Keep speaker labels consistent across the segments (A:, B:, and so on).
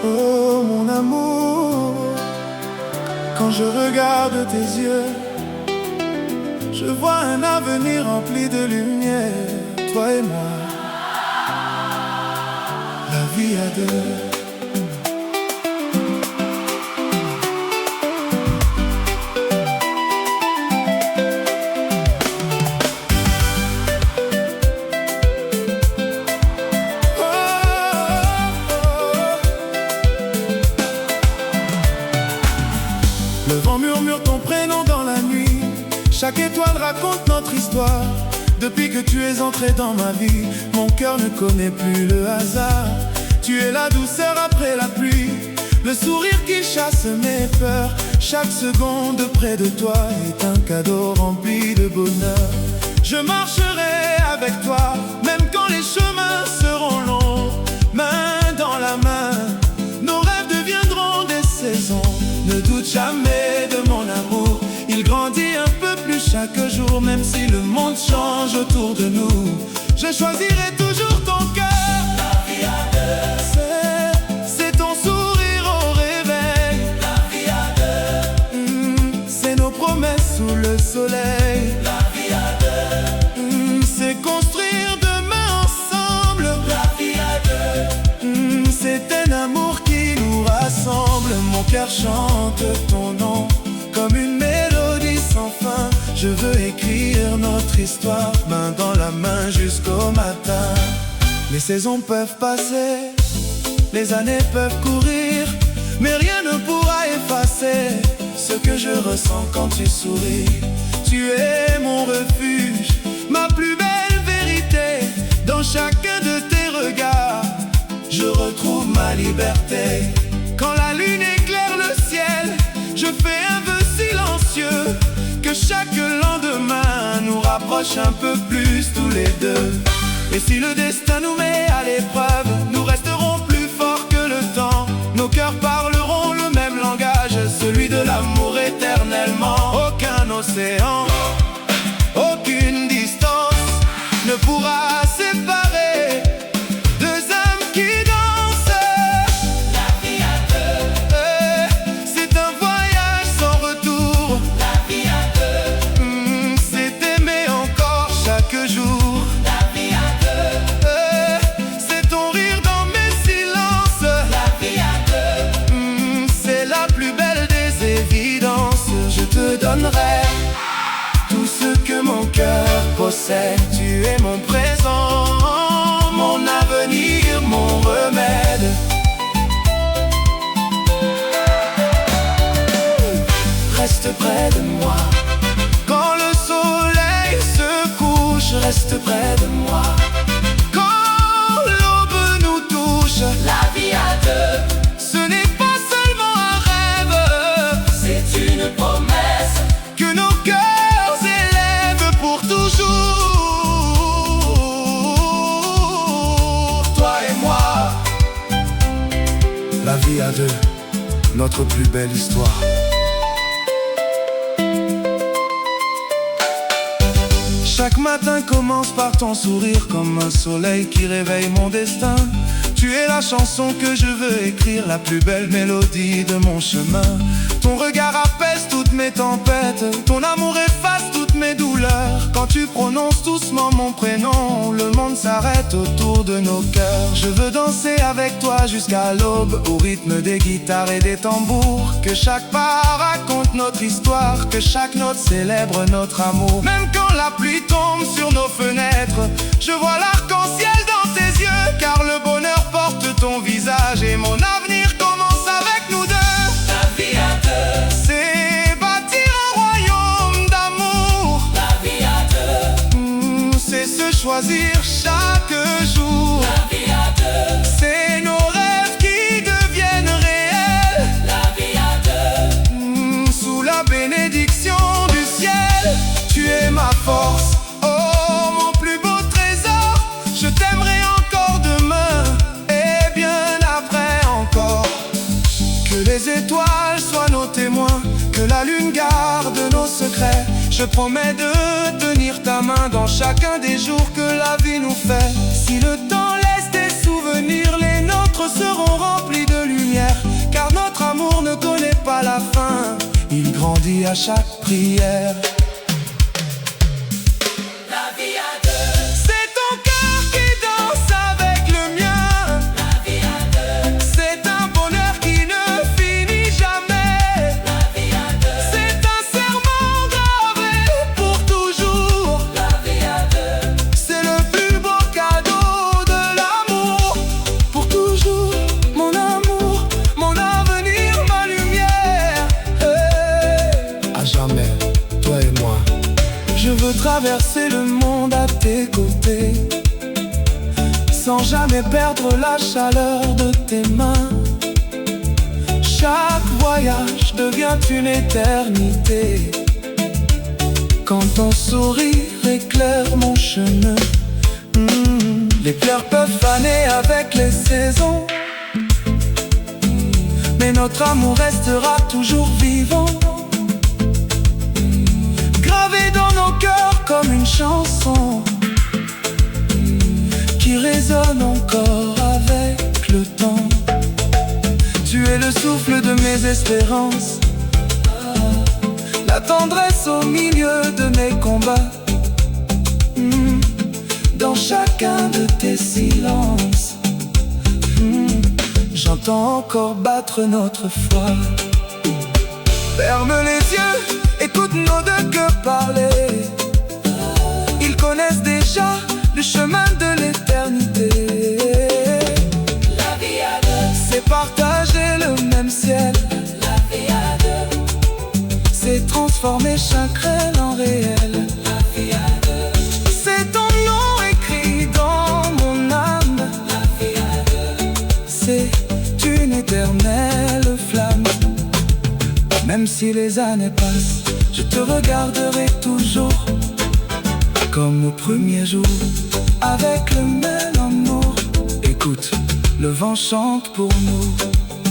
A: Oh mon amour, quand je regarde tes yeux, je vois un avenir rempli de lumière, toi et moi, la vie à deux. Le vent murmure ton prénom dans la nuit. Chaque étoile raconte notre histoire. Depuis que tu es entré dans ma vie, mon cœur ne connaît plus le hasard. Tu es la douceur après la pluie, le sourire qui chasse mes peurs. Chaque seconde près de toi est un cadeau rempli de bonheur. Je marcherai avec toi, même quand les chemins seront longs. Main dans la main, nos rêves deviendront des saisons. Ne doute jamais de mon amour, il grandit un peu plus chaque jour. Même si le monde change autour de nous, je choisirai toujours ton cœur.
B: La vie à deux,
A: c'est ton sourire au réveil.
B: la vie à deux,
A: c'est nos promesses sous le soleil.
B: la vie à deux,
A: c'est construire demain ensemble.
B: la vie à deux,
A: c'est un amour qui nous rassemble. Mon cœur chante ton nom comme une mélodie sans fin. Je veux écrire notre histoire, main dans la main jusqu'au matin. Les saisons peuvent passer, les années peuvent courir, mais rien ne pourra effacer ce que je ressens quand tu souris. Tu es mon refuge, ma plus belle vérité. Dans chacun de tes regards, je retrouve ma liberté. Quand la lune éclaire le ciel, je fais un vœu silencieux, que chaque lendemain nous rapproche un peu plus tous les deux. Et si le destin nous met à l'épreuve, nous resterons plus forts que le temps. Nos cœurs parleront le même langage, celui de l'amour éternellement. Aucun océan, aucune distance ne pourra séparer deux âmes qui dansent.
B: la vie à deux,
A: C'est un voyage sans retour,
B: la vie à deux,
A: c'est aimer encore chaque jour.
B: la vie à deux,
A: C'est ton rire dans mes silences,
B: la vie à deux,
A: c'est la plus belle des évidences. Je te donnerai tout ce que mon cœur possède. Tu es mon présent, mon avenir, mon remède. Reste près de moi. Quand le soleil se couche, reste près de moi. Quand l'aube nous touche,
B: la vie à deux,
A: ce n'est pas seulement un rêve,
B: c'est une promesse.
A: que nos cœurs élèvent pour toujours. Toi et moi, la vie à deux, notre plus belle histoire. Chaque matin commence par ton sourire, comme un soleil qui réveille mon destin. Tu es la chanson que je veux écrire, la plus belle mélodie de mon chemin. Ton regard apaise toutes mes tempêtes, ton amour efface toutes mes douleurs. Quand tu prononces doucement mon prénom, le monde s'arrête autour de nos cœurs. Je veux danser avec toi jusqu'à l'aube, au rythme des guitares et des tambours. Que chaque pas raconte notre histoire, que chaque note célèbre notre amour. Même quand la pluie tombe sur nos fenêtres, je vois l'arc-en-ciel dans tes yeux. Car le bonheur porte ton visage et mon avenir commence avec nous deux.
B: La vie à deux,
A: C'est bâtir un royaume d'amour,
B: la vie à deux,
A: c'est se choisir chaque jour.
B: la vie à deux,
A: C'est nos rêves qui deviennent réels,
B: la vie à deux,
A: sous la bénédiction du ciel. Tu es ma force, oh mon plus beau trésor. Je t'aimerai encore demain et bien après encore. Que les étoiles soient nos témoins, que la lune garde nos secrets. Je promets de tenir ta main dans chacun des jours que la vie nous fait. Si le temps laisse des souvenirs, les nôtres seront remplis de lumière. dit à chaque prière.
B: La vie à deux,
A: C'est ton cœur qui danse avec le mien.
B: la vie à deux,
A: C'est un bonheur qui ne finit jamais.
B: la vie à deux,
A: C'est un serment gravé pour toujours.
B: la vie à deux,
A: C'est le plus beau cadeau de l'amour. Pour toujours, mon amour, mon avenir, ma lumière. Hey. À jamais, toi et moi. Je veux traverser le monde à tes côtés, sans jamais perdre la chaleur de tes mains. Chaque voyage devient une éternité, quand ton sourire éclaire mon chemin. Les fleurs peuvent faner avec les saisons, mais notre amour restera toujours vivant, gravé dans nos cœurs comme une chanson qui résonne encore avec le temps. Tu es le souffle de mes espérances, la tendresse au milieu de mes combats. Dans chacun de tes silences, j'entends encore battre notre foi. Ferme les yeux, écoute nos deux cœurs parler. Ils connaissent déjà le chemin de l'éternité.
B: la vie à deux,
A: C'est partager le même ciel,
B: la vie à deux,
A: c'est transformer chaque rêve en réel.
B: la vie à deux,
A: C'est ton nom écrit dans mon âme,
B: la vie à deux,
A: c'est une éternelle flamme. Même si les années passent, je te regarderai toujours comme au premier jour, avec le même amour. Écoute, le vent chante pour nous,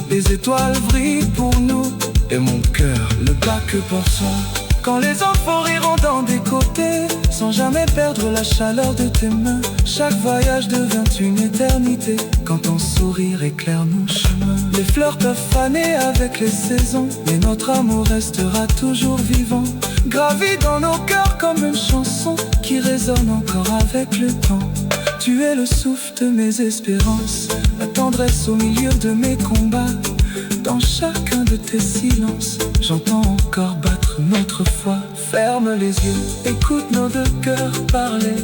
A: les étoiles brillent pour nous, et mon cœur ne bat que pour toi. Quand les enfants riront dans des côtés, sans jamais perdre la chaleur de tes mains. Chaque voyage devient une éternité, quand ton sourire éclaire nos chemins. Les fleurs peuvent faner avec les saisons, mais notre amour restera toujours vivant, gravé dans nos cœurs comme une chanson qui résonne encore avec le temps. Tu es le souffle de mes espérances, la tendresse au milieu de mes combats. Dans chacun de tes silences, j'entends encore battre notre foi. Ferme les yeux, écoute nos deux cœurs parler.